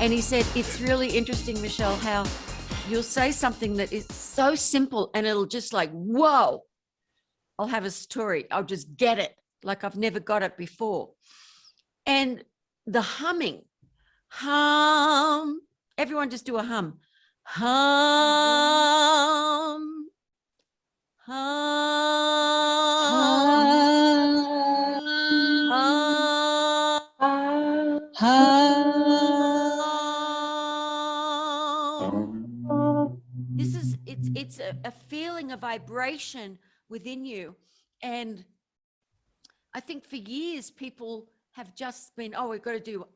And he said, it's really interesting, Michelle, how you'll say something that is so simple and it'll just like, whoa, I'll have a story. I'll just get it like I've never got it before. And the humming, hum, everyone just do a hum. Hum, hum, hum. This is, it's a feeling, a vibration within you. And I think for years people have just been, oh, we've got to do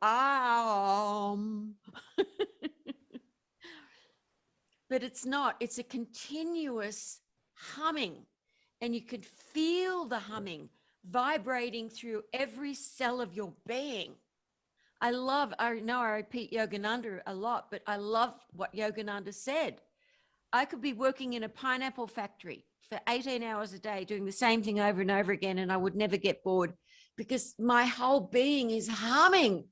but it's not. It's a continuous humming, and you could feel the humming vibrating through every cell of your being. I know I repeat Yogananda a lot, but I love what Yogananda said. I could be working in a pineapple factory for 18 hours a day, doing the same thing over and over again, and I would never get bored because my whole being is humming.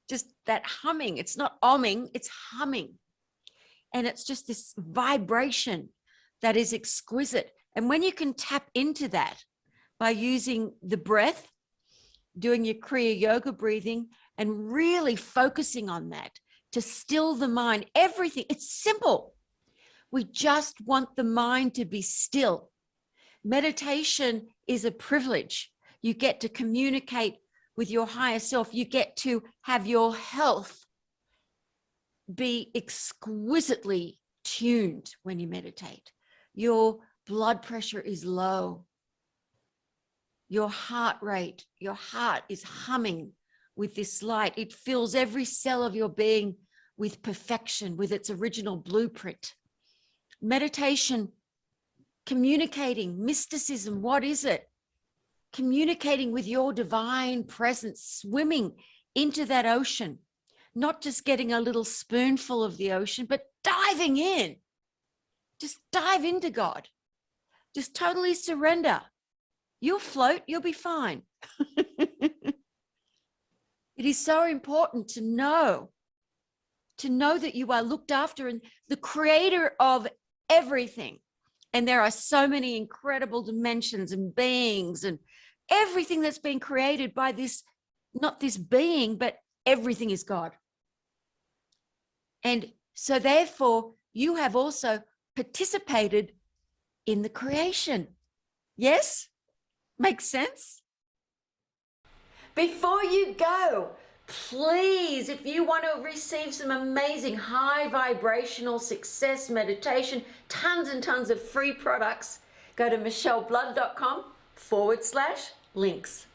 Just that humming. It's not omming, it's humming. And it's just this vibration that is exquisite. And when you can tap into that by using the breath, doing your Kriya Yoga breathing, and really focusing on that to still the mind, everything, it's simple. We just want the mind to be still. Meditation is a privilege. You get to communicate with your higher self. You get to have your health be exquisitely tuned when you meditate. Your blood pressure is low. Your heart rate, your heart is humming with this light. It fills every cell of your being with perfection, with its original blueprint. Meditation, communicating, mysticism, what is it? Communicating with your divine presence, swimming into that ocean, not just getting a little spoonful of the ocean, but diving in. Just dive into God. Just totally surrender. You'll float, you'll be fine. It is so important to know that you are looked after and the creator of everything. And there are so many incredible dimensions and beings and everything that's been created by this, not this being, but everything is God. And so therefore you have also participated in the creation. Yes? Makes sense? Before you go, please, if you want to receive some amazing high vibrational success meditation, tons and tons of free products, go to michelleblood.com/links.